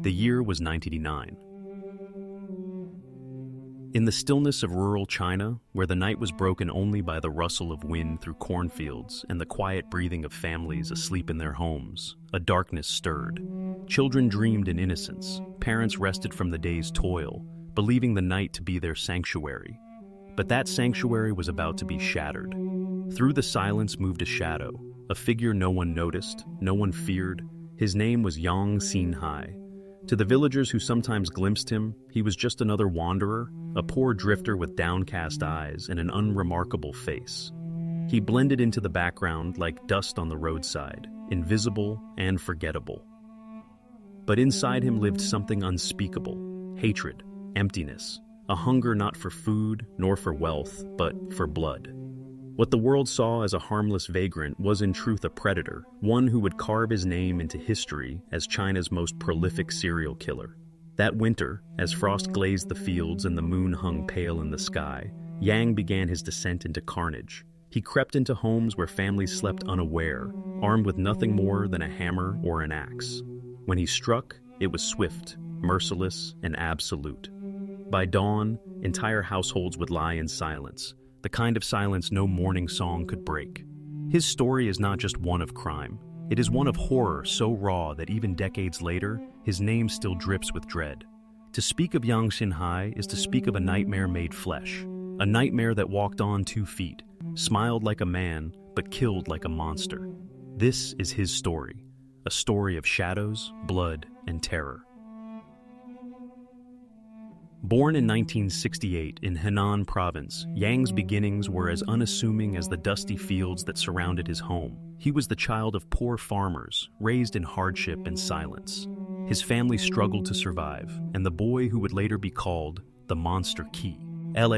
The year was 1989. In the stillness of rural China, where the night was broken only by the rustle of wind through cornfields and the quiet breathing of families asleep in their homes, a darkness stirred. Children dreamed in innocence. Parents rested from the day's toil, believing the night to be their sanctuary. But that sanctuary was about to be shattered. Through the silence moved a shadow, a figure no one noticed, no one feared. His name was Yang Xinhai. To the villagers who sometimes glimpsed him, he was just another wanderer, a poor drifter with downcast eyes and an unremarkable face. He blended into the background like dust on the roadside, invisible and forgettable. But inside him lived something unspeakable: hatred, emptiness, a hunger not for food nor for wealth, but for blood. What the world saw as a harmless vagrant was in truth a predator, one who would carve his name into history as China's most prolific serial killer. That winter, as frost glazed the fields and the moon hung pale in the sky, Yang began his descent into carnage. He crept into homes where families slept unaware, armed with nothing more than a hammer or an axe. When he struck, it was swift, merciless, and absolute. By dawn, entire households would lie in silence, the kind of silence no morning song could break. His story is not just one of crime. It is one of horror so raw that even decades later, his name still drips with dread. To speak of Yang Xinhai is to speak of a nightmare made flesh, a nightmare that walked on 2 feet, smiled like a man, but killed like a monster. This is his story, a story of shadows, blood, and terror. Born in 1968 in Henan province, Yang's beginnings were as unassuming as the dusty fields that surrounded his home. He was the child of poor farmers, raised in hardship and silence. His family struggled to survive, and the boy who would later be called the Monster Key. El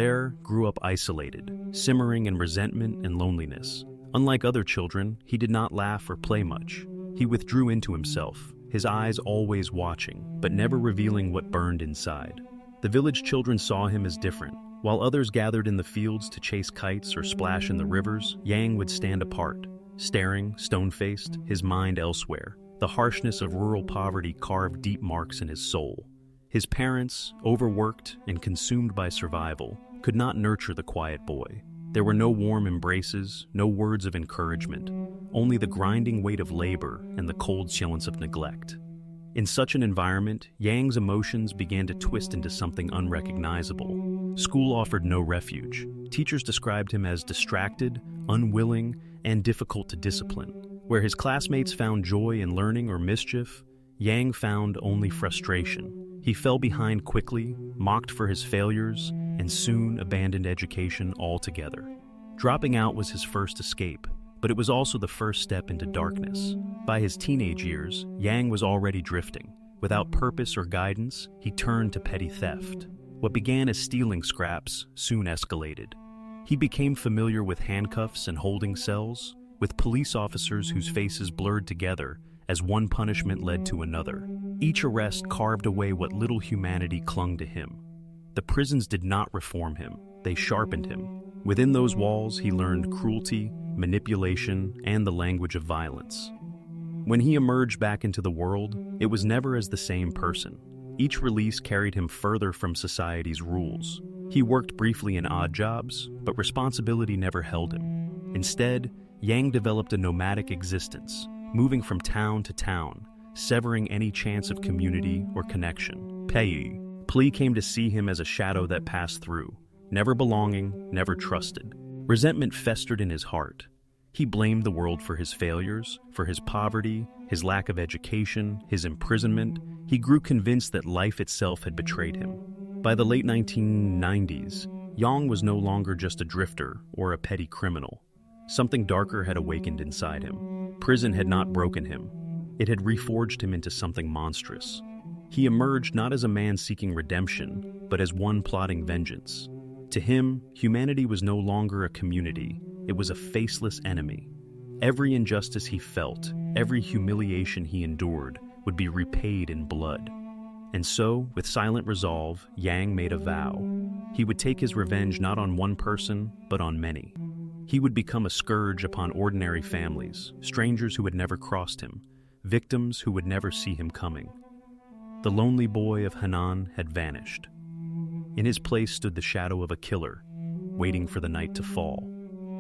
grew up isolated, simmering in resentment and loneliness. Unlike other children, he did not laugh or play much. He withdrew into himself, his eyes always watching, but never revealing what burned inside. The village children saw him as different. While others gathered in the fields to chase kites or splash in the rivers, Yang would stand apart, staring, stone-faced, his mind elsewhere. The harshness of rural poverty carved deep marks in his soul. His parents, overworked and consumed by survival, could not nurture the quiet boy. There were no warm embraces, no words of encouragement, only the grinding weight of labor and the cold silence of neglect. In such an environment, Yang's emotions began to twist into something unrecognizable. School offered no refuge. Teachers described him as distracted, unwilling, and difficult to discipline. Where his classmates found joy in learning or mischief, Yang found only frustration. He fell behind quickly, mocked for his failures, and soon abandoned education altogether. Dropping out was his first escape, but it was also the first step into darkness. By his teenage years, Yang was already drifting. Without purpose or guidance, he turned to petty theft. What began as stealing scraps soon escalated. He became familiar with handcuffs and holding cells, with police officers whose faces blurred together as one punishment led to another. Each arrest carved away what little humanity clung to him. The prisons did not reform him, they sharpened him. Within those walls, he learned cruelty, manipulation, and the language of violence. When he emerged back into the world, it was never as the same person. Each release carried him further from society's rules. He worked briefly in odd jobs, but responsibility never held him. Instead, Yang developed a nomadic existence, moving from town to town, severing any chance of community or connection. Plea came to see him as a shadow that passed through, never belonging, never trusted. Resentment festered in his heart. He blamed the world for his failures, for his poverty, his lack of education, his imprisonment. He grew convinced that life itself had betrayed him. By the late 1990s, Yang was no longer just a drifter or a petty criminal. Something darker had awakened inside him. Prison had not broken him. It had reforged him into something monstrous. He emerged not as a man seeking redemption, but as one plotting vengeance. To him, humanity was no longer a community, it was a faceless enemy. Every injustice he felt, every humiliation he endured, would be repaid in blood. And so, with silent resolve, Yang made a vow. He would take his revenge not on one person, but on many. He would become a scourge upon ordinary families, strangers who had never crossed him, victims who would never see him coming. The lonely boy of Henan had vanished. In his place stood the shadow of a killer, waiting for the night to fall.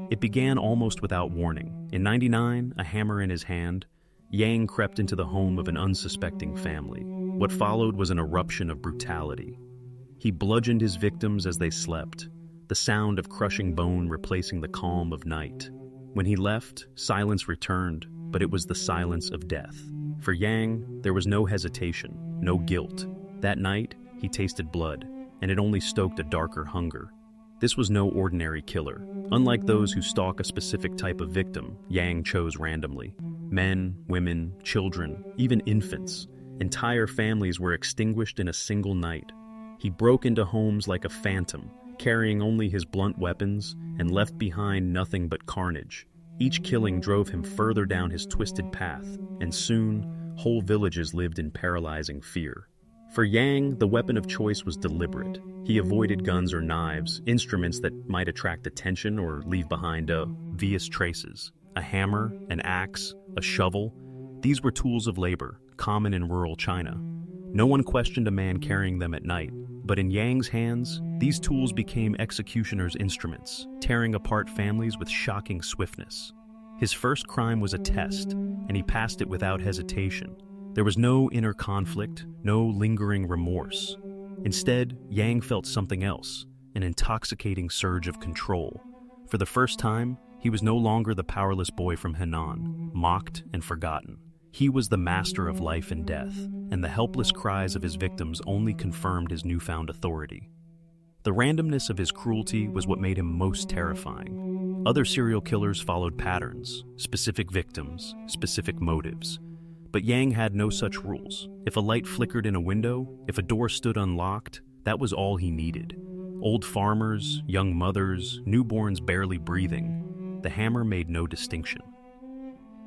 It began almost without warning. In '99, a hammer in his hand, Yang crept into the home of an unsuspecting family. What followed was an eruption of brutality. He bludgeoned his victims as they slept, the sound of crushing bone replacing the calm of night. When he left, silence returned, but it was the silence of death. For Yang, there was no hesitation, no guilt. That night, he tasted blood, and it only stoked a darker hunger. This was no ordinary killer. Unlike those who stalk a specific type of victim, Yang chose randomly. Men, women, children, even infants. Entire families were extinguished in a single night. He broke into homes like a phantom, carrying only his blunt weapons, and left behind nothing but carnage. Each killing drove him further down his twisted path, and soon, whole villages lived in paralyzing fear. For Yang, the weapon of choice was deliberate. He avoided guns or knives, instruments that might attract attention or leave behind obvious traces. A hammer, an axe, a shovel. These were tools of labor, common in rural China. No one questioned a man carrying them at night, but in Yang's hands, these tools became executioners' instruments, tearing apart families with shocking swiftness. His first crime was a test, and he passed it without hesitation. There was no inner conflict, no lingering remorse. Instead, Yang felt something else, an intoxicating surge of control. For the first time, he was no longer the powerless boy from Henan, mocked and forgotten. He was the master of life and death, and the helpless cries of his victims only confirmed his newfound authority. The randomness of his cruelty was what made him most terrifying. Other serial killers followed patterns, specific victims, specific motives. But Yang had no such rules. If a light flickered in a window, if a door stood unlocked, that was all he needed. Old farmers, young mothers, newborns barely breathing. The hammer made no distinction.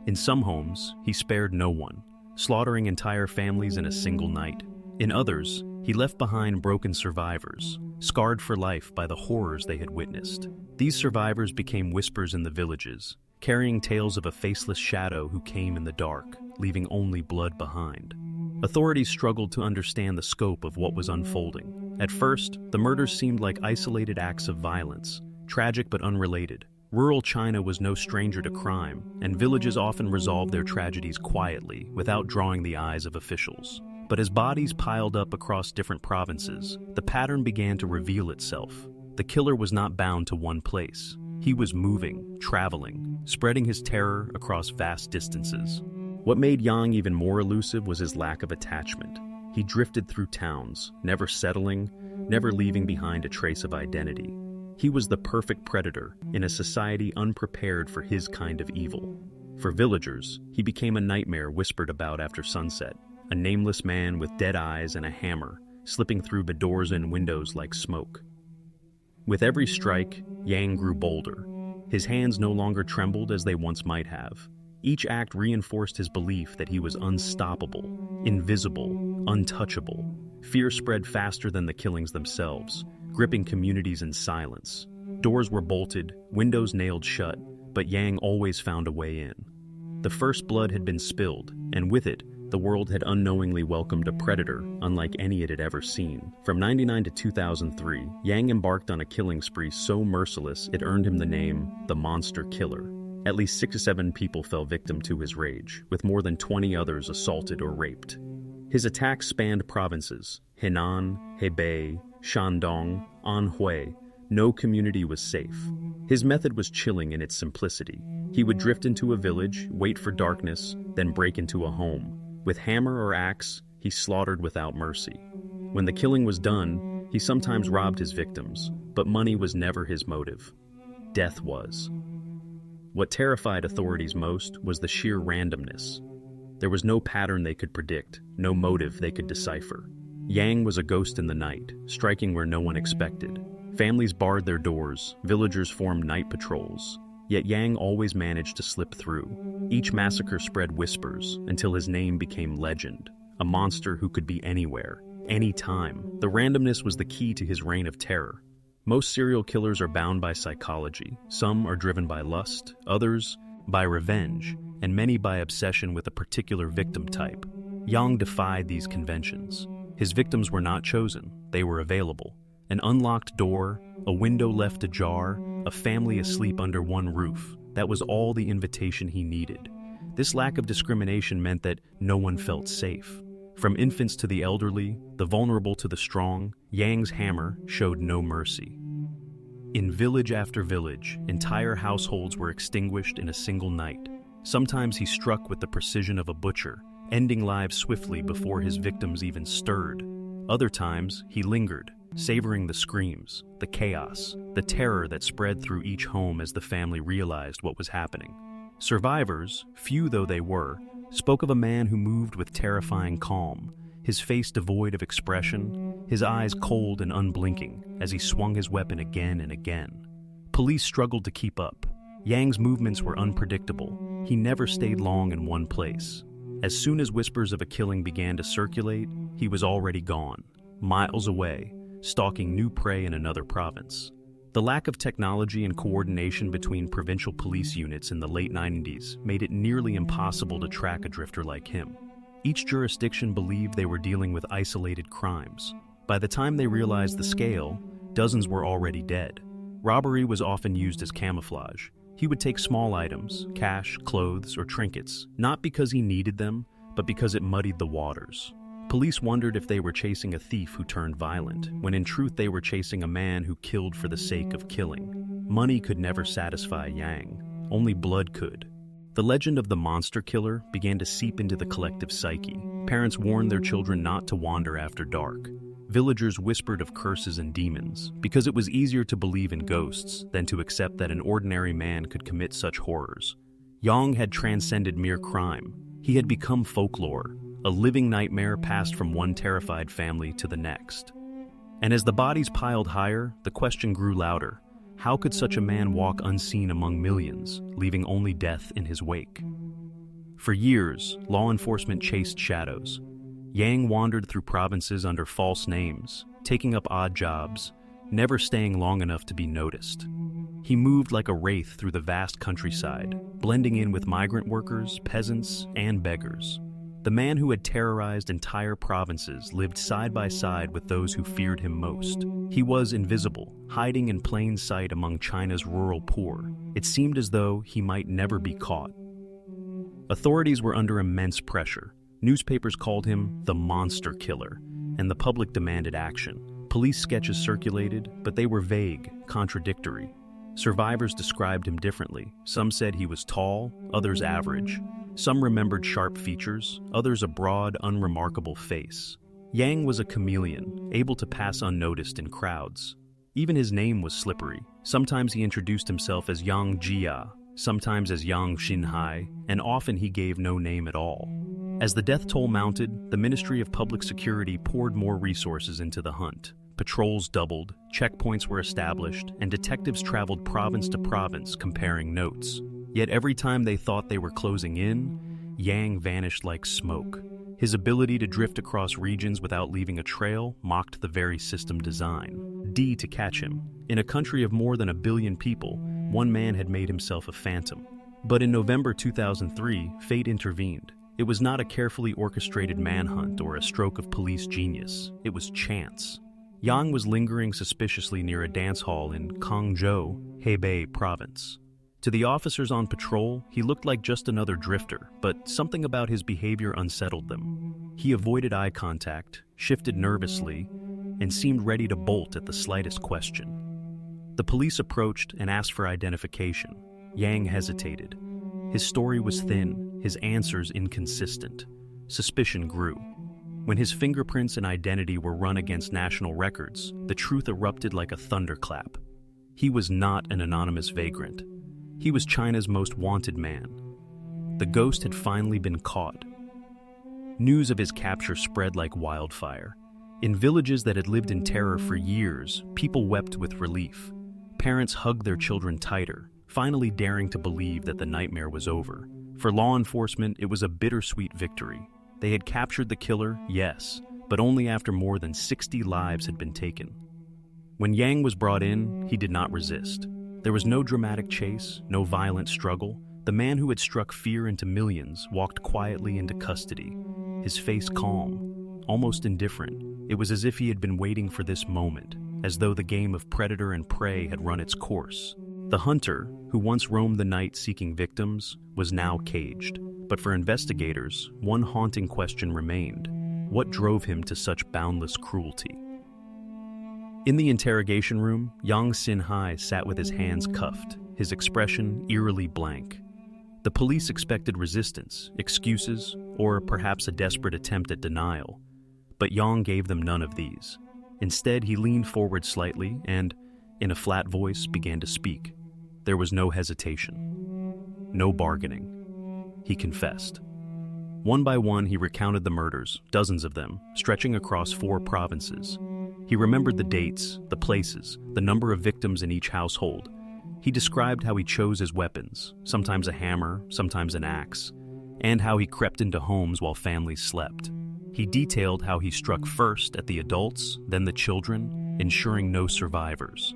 In some homes, he spared no one, slaughtering entire families in a single night. In others, he left behind broken survivors, scarred for life by the horrors they had witnessed. These survivors became whispers in the villages, carrying tales of a faceless shadow who came in the dark, leaving only blood behind. Authorities struggled to understand the scope of what was unfolding. At first, the murders seemed like isolated acts of violence, tragic but unrelated. Rural China was no stranger to crime, and villages often resolved their tragedies quietly, without drawing the eyes of officials. But as bodies piled up across different provinces, the pattern began to reveal itself. The killer was not bound to one place. He was moving, traveling, spreading his terror across vast distances. What made Yang even more elusive was his lack of attachment. He drifted through towns, never settling, never leaving behind a trace of identity. He was the perfect predator in a society unprepared for his kind of evil. For villagers, he became a nightmare whispered about after sunset, a nameless man with dead eyes and a hammer, slipping through the doors and windows like smoke. With every strike, Yang grew bolder. His hands no longer trembled as they once might have. Each act reinforced his belief that he was unstoppable, invisible, untouchable. Fear spread faster than the killings themselves, gripping communities in silence. Doors were bolted, windows nailed shut, but Yang always found a way in. The first blood had been spilled, and with it, the world had unknowingly welcomed a predator unlike any it had ever seen. From '99 to 2003, Yang embarked on a killing spree so merciless it earned him the name the Monster Killer. At least 6 to 7 people fell victim to his rage, with more than 20 others assaulted or raped. His attacks spanned provinces: Henan, Hebei, Shandong, Anhui. No community was safe. His method was chilling in its simplicity. He would drift into a village, wait for darkness, then break into a home. With hammer or axe, he slaughtered without mercy. When the killing was done, he sometimes robbed his victims, but money was never his motive. Death was. What terrified authorities most was the sheer randomness. There was no pattern they could predict, no motive they could decipher. Yang was a ghost in the night, striking where no one expected. Families barred their doors, villagers formed night patrols. Yet Yang always managed to slip through. Each massacre spread whispers until his name became legend, a monster who could be anywhere, anytime. The randomness was the key to his reign of terror. Most serial killers are bound by psychology. Some are driven by lust, others by revenge, and many by obsession with a particular victim type. Yang defied these conventions. His victims were not chosen, they were available. An unlocked door, a window left ajar, a family asleep under one roof. That was all the invitation he needed. This lack of discrimination meant that no one felt safe. From infants to the elderly, the vulnerable to the strong, Yang's hammer showed no mercy. In village after village, entire households were extinguished in a single night. Sometimes he struck with the precision of a butcher, ending lives swiftly before his victims even stirred. Other times, he lingered, savoring the screams, the chaos, the terror that spread through each home as the family realized what was happening. Survivors, few though they were, spoke of a man who moved with terrifying calm, his face devoid of expression, his eyes cold and unblinking as he swung his weapon again and again. Police struggled to keep up. Yang's movements were unpredictable. He never stayed long in one place. As soon as whispers of a killing began to circulate, he was already gone, miles away, stalking new prey in another province. The lack of technology and coordination between provincial police units in the late 90s made it nearly impossible to track a drifter like him. Each jurisdiction believed they were dealing with isolated crimes. By the time they realized the scale, dozens were already dead. Robbery was often used as camouflage. He would take small items, cash, clothes, or trinkets, not because he needed them, but because it muddied the waters. Police wondered if they were chasing a thief who turned violent, when in truth they were chasing a man who killed for the sake of killing. Money could never satisfy Yang, only blood could. The legend of the monster killer began to seep into the collective psyche. Parents warned their children not to wander after dark. Villagers whispered of curses and demons, because it was easier to believe in ghosts than to accept that an ordinary man could commit such horrors. Yang had transcended mere crime. He had become folklore, a living nightmare passed from one terrified family to the next. And as the bodies piled higher, the question grew louder. How could such a man walk unseen among millions, leaving only death in his wake? For years, law enforcement chased shadows. Yang wandered through provinces under false names, taking up odd jobs, never staying long enough to be noticed. He moved like a wraith through the vast countryside, blending in with migrant workers, peasants, and beggars. The man who had terrorized entire provinces lived side by side with those who feared him most. He was invisible, hiding in plain sight among China's rural poor. It seemed as though he might never be caught. Authorities were under immense pressure. Newspapers called him the monster killer, and the public demanded action. Police sketches circulated, but they were vague, contradictory. Survivors described him differently. Some said he was tall, others average. Some remembered sharp features, others a broad, unremarkable face. Yang was a chameleon, able to pass unnoticed in crowds. Even his name was slippery. Sometimes he introduced himself as Yang Xinhai, sometimes as Yang Xinhai, and often he gave no name at all. As the death toll mounted, the Ministry of Public Security poured more resources into the hunt. Patrols doubled, checkpoints were established, and detectives traveled province to province comparing notes. Yet every time they thought they were closing in, Yang vanished like smoke. His ability to drift across regions without leaving a trail mocked the very system design. To catch him. In a country of more than 1 billion people, one man had made himself a phantom. But in November 2003, fate intervened. It was not a carefully orchestrated manhunt or a stroke of police genius. It was chance. Yang was lingering suspiciously near a dance hall in Kangzhou, Hebei province. To the officers on patrol, he looked like just another drifter, but something about his behavior unsettled them. He avoided eye contact, shifted nervously, and seemed ready to bolt at the slightest question. The police approached and asked for identification. Yang hesitated. His story was thin, his answers inconsistent. Suspicion grew. When his fingerprints and identity were run against national records, the truth erupted like a thunderclap. He was not an anonymous vagrant. He was China's most wanted man. The ghost had finally been caught. News of his capture spread like wildfire. In villages that had lived in terror for years, people wept with relief. Parents hugged their children tighter, finally daring to believe that the nightmare was over. For law enforcement, it was a bittersweet victory. They had captured the killer, yes, but only after more than 60 lives had been taken. When Yang was brought in, he did not resist. There was no dramatic chase, no violent struggle. The man who had struck fear into millions walked quietly into custody. his face calm, almost indifferent. It was as if he had been waiting for this moment, as though the game of predator and prey had run its course. The hunter, who once roamed the night seeking victims, was now caged. But for investigators, one haunting question remained. What drove him to such boundless cruelty? In the interrogation room, Yang Xinhai sat with his hands cuffed, his expression eerily blank. The police expected resistance, excuses, or perhaps a desperate attempt at denial. But Yang gave them none of these. Instead, he leaned forward slightly and, in a flat voice, began to speak. There was no hesitation, no bargaining. He confessed. One by one, he recounted the murders, dozens of them, stretching across 4 provinces. He remembered the dates, the places, the number of victims in each household. He described how he chose his weapons, sometimes a hammer, sometimes an axe, and how he crept into homes while families slept. He detailed how he struck first at the adults, then the children, ensuring no survivors.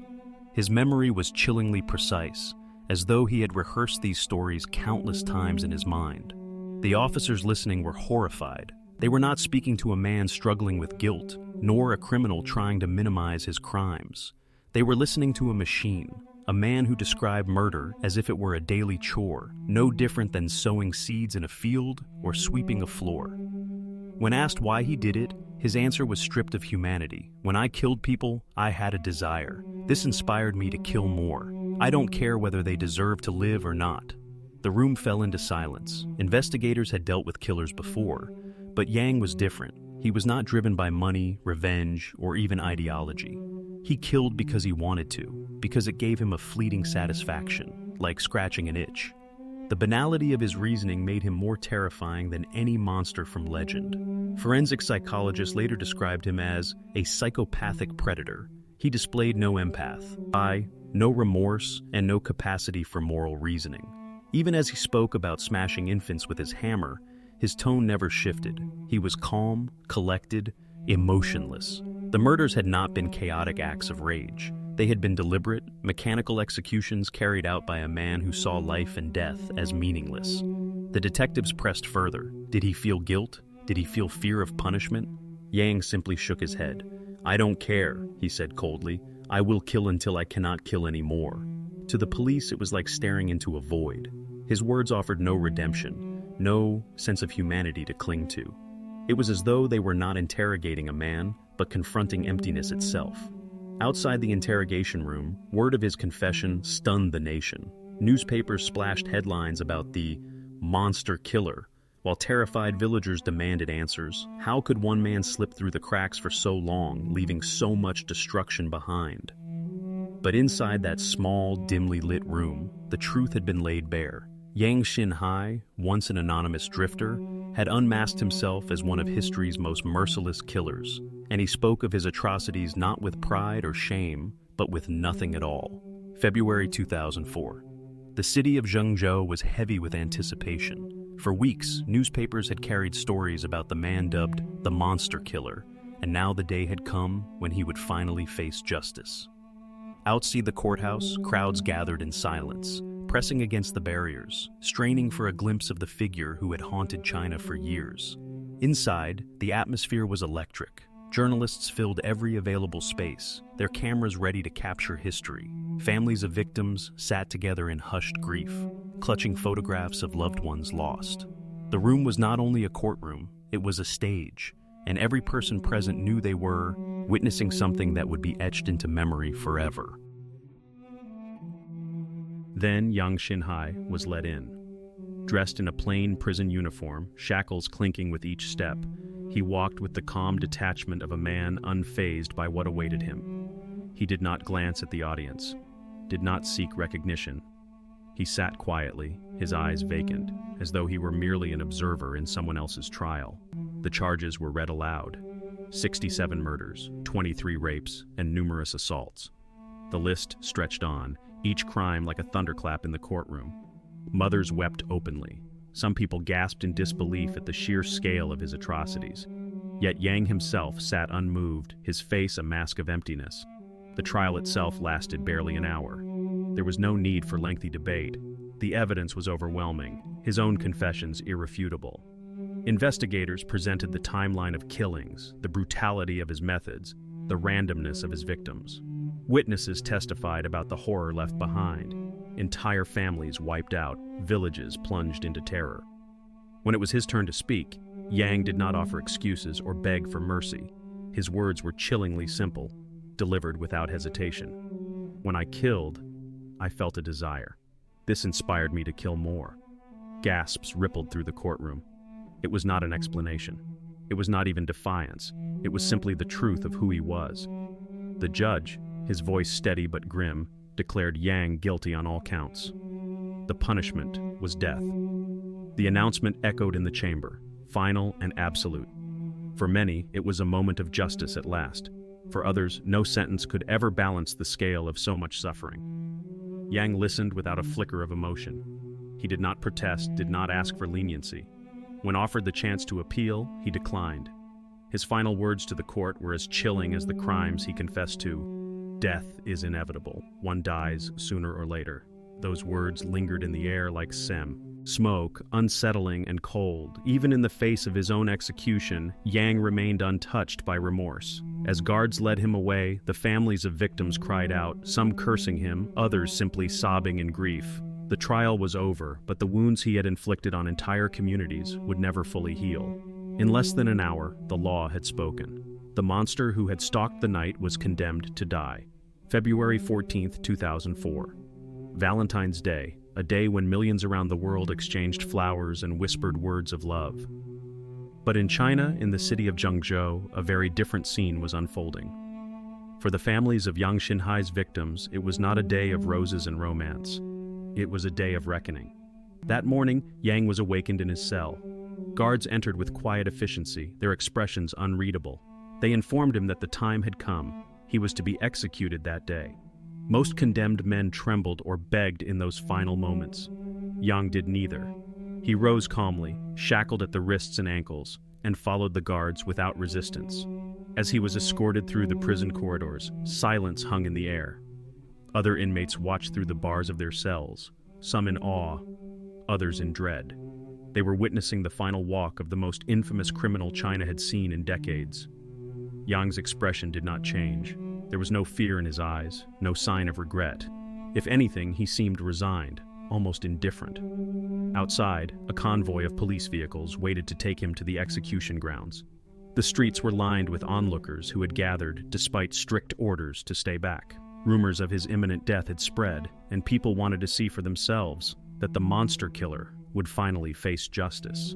His memory was chillingly precise, as though he had rehearsed these stories countless times in his mind. The officers listening were horrified. They were not speaking to a man struggling with guilt, nor a criminal trying to minimize his crimes. They were listening to a machine, a man who described murder as if it were a daily chore, no different than sowing seeds in a field or sweeping a floor. When asked why he did it, his answer was stripped of humanity. When I killed people, I had a desire. This inspired me to kill more. I don't care whether they deserve to live or not. The room fell into silence. Investigators had dealt with killers before, but Yang was different. He was not driven by money, revenge, or even ideology. He killed because he wanted to, because it gave him a fleeting satisfaction, like scratching an itch. The banality of his reasoning made him more terrifying than any monster from legend. Forensic psychologists later described him as a psychopathic predator. He displayed no empath, no remorse, and no capacity for moral reasoning. Even as he spoke about smashing infants with his hammer, his tone never shifted. He was calm, collected, emotionless. The murders had not been chaotic acts of rage. They had been deliberate, mechanical executions carried out by a man who saw life and death as meaningless. The detectives pressed further. Did he feel guilt? Did he feel fear of punishment? Yang simply shook his head. I don't care, he said coldly. I will kill until I cannot kill anymore. To the police, it was like staring into a void. His words offered no redemption, no sense of humanity to cling to. It was as though they were not interrogating a man, but confronting emptiness itself. Outside the interrogation room, word of his confession stunned the nation. Newspapers splashed headlines about the monster killer, while terrified villagers demanded answers. How could one man slip through the cracks for so long, leaving so much destruction behind? But inside that small, dimly lit room, the truth had been laid bare. Yang Xinhai, once an anonymous drifter, had unmasked himself as one of history's most merciless killers, and he spoke of his atrocities not with pride or shame, but with nothing at all. February 2004. The city of Zhengzhou was heavy with anticipation. For weeks, newspapers had carried stories about the man dubbed the Monster Killer, and now the day had come when he would finally face justice. Outside the courthouse, crowds gathered in silence, pressing against the barriers, straining for a glimpse of the figure who had haunted China for years. Inside, the atmosphere was electric. Journalists filled every available space, their cameras ready to capture history. Families of victims sat together in hushed grief, clutching photographs of loved ones lost. The room was not only a courtroom, it was a stage, and every person present knew they were witnessing something that would be etched into memory forever. Then Yang Xinhai was let in. Dressed in a plain prison uniform, shackles clinking with each step, he walked with the calm detachment of a man unfazed by what awaited him. He did not glance at the audience, did not seek recognition. He sat quietly, his eyes vacant, as though he were merely an observer in someone else's trial. The charges were read aloud. 67 murders, 23 rapes, and numerous assaults. The list stretched on, each crime like a thunderclap in the courtroom. Mothers wept openly. Some people gasped in disbelief at the sheer scale of his atrocities. Yet Yang himself sat unmoved, his face a mask of emptiness. The trial itself lasted barely an hour. There was no need for lengthy debate. The evidence was overwhelming, his own confessions irrefutable. Investigators presented the timeline of killings, the brutality of his methods, the randomness of his victims. Witnesses testified about the horror left behind. Entire families wiped out, villages plunged into terror. When it was his turn to speak, Yang did not offer excuses or beg for mercy. His words were chillingly simple, delivered without hesitation. When I killed, I felt a desire. This inspired me to kill more. Gasps rippled through the courtroom. It was not an explanation. It was not even defiance. It was simply the truth of who he was. The judge, his voice steady but grim, declared Yang guilty on all counts. The punishment was death. The announcement echoed in the chamber, final and absolute. For many, it was a moment of justice at last. For others, no sentence could ever balance the scale of so much suffering. Yang listened without a flicker of emotion. He did not protest, did not ask for leniency. When offered the chance to appeal, he declined. His final words to the court were as chilling as the crimes he confessed to. Death is inevitable. One dies sooner or later. Those words lingered in the air like smoke, unsettling and cold. Even in the face of his own execution, Yang remained untouched by remorse. As guards led him away, the families of victims cried out, some cursing him, others simply sobbing in grief. The trial was over, but the wounds he had inflicted on entire communities would never fully heal. In less than an hour, the law had spoken. The monster who had stalked the night was condemned to die. February 14, 2004. Valentine's Day, a day when millions around the world exchanged flowers and whispered words of love. But in China, in the city of Zhengzhou, a very different scene was unfolding. For the families of Yang Xinhai's victims, it was not a day of roses and romance. It was a day of reckoning. That morning, Yang was awakened in his cell. Guards entered with quiet efficiency, their expressions unreadable. They informed him that the time had come. He was to be executed that day. Most condemned men trembled or begged in those final moments. Yang did neither. He rose calmly, shackled at the wrists and ankles, and followed the guards without resistance. As he was escorted through the prison corridors, silence hung in the air. Other inmates watched through the bars of their cells, some in awe, others in dread. They were witnessing the final walk of the most infamous criminal China had seen in decades. Yang's expression did not change. There was no fear in his eyes, no sign of regret. If anything, he seemed resigned, almost indifferent. Outside, a convoy of police vehicles waited to take him to the execution grounds. The streets were lined with onlookers who had gathered despite strict orders to stay back. Rumors of his imminent death had spread, and people wanted to see for themselves that the monster killer would finally face justice.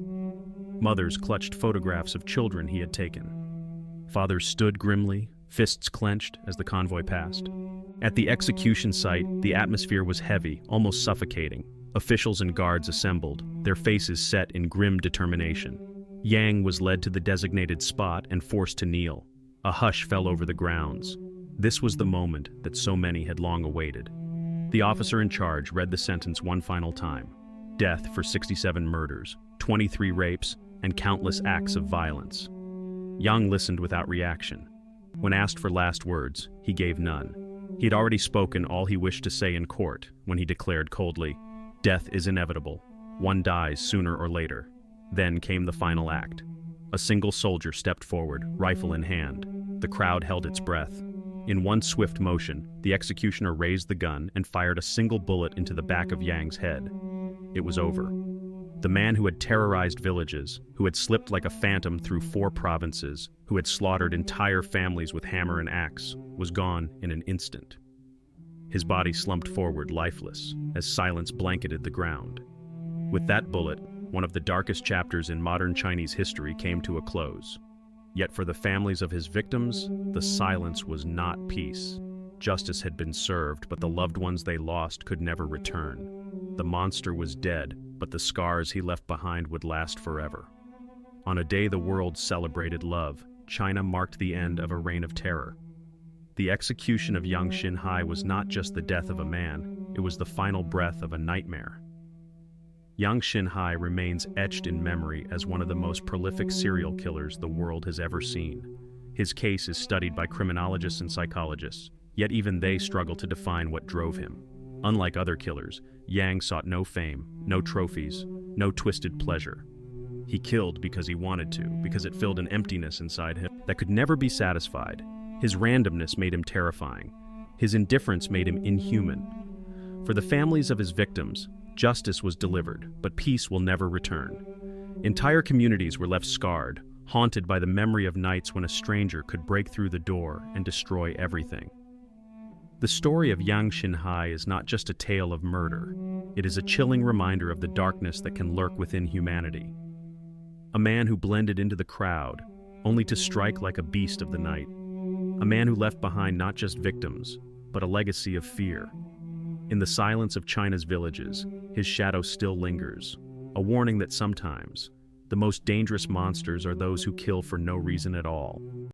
Mothers clutched photographs of children he had taken. Fathers stood grimly, fists clenched as the convoy passed. At the execution site, the atmosphere was heavy, almost suffocating. Officials and guards assembled, their faces set in grim determination. Yang was led to the designated spot and forced to kneel. A hush fell over the grounds. This was the moment that so many had long awaited. The officer in charge read the sentence one final time. Death for 67 murders, 23 rapes, and countless acts of violence. Yang listened without reaction. When asked for last words, he gave none. He had already spoken all he wished to say in court when he declared coldly, "Death is inevitable. One dies sooner or later." Then came the final act. A single soldier stepped forward, rifle in hand. The crowd held its breath. In one swift motion, the executioner raised the gun and fired a single bullet into the back of Yang's head. It was over. The man who had terrorized villages, who had slipped like a phantom through 4 provinces, who had slaughtered entire families with hammer and axe, was gone in an instant. His body slumped forward lifeless, as silence blanketed the ground. With that bullet, one of the darkest chapters in modern Chinese history came to a close. Yet for the families of his victims, the silence was not peace. Justice had been served, but the loved ones they lost could never return. The monster was dead, but the scars he left behind would last forever. On a day the world celebrated love, China marked the end of a reign of terror. The execution of Yang Xinhai was not just the death of a man, it was the final breath of a nightmare. Yang Xinhai remains etched in memory as one of the most prolific serial killers the world has ever seen. His case is studied by criminologists and psychologists, yet even they struggle to define what drove him. Unlike other killers, Yang sought no fame, no trophies, no twisted pleasure. He killed because he wanted to, because it filled an emptiness inside him that could never be satisfied. His randomness made him terrifying. His indifference made him inhuman. For the families of his victims, justice was delivered, but peace will never return. Entire communities were left scarred, haunted by the memory of nights when a stranger could break through the door and destroy everything. The story of Yang Xinhai is not just a tale of murder. It is a chilling reminder of the darkness that can lurk within humanity. A man who blended into the crowd, only to strike like a beast of the night. A man who left behind not just victims, but a legacy of fear. In the silence of China's villages, his shadow still lingers, a warning that sometimes the most dangerous monsters are those who kill for no reason at all.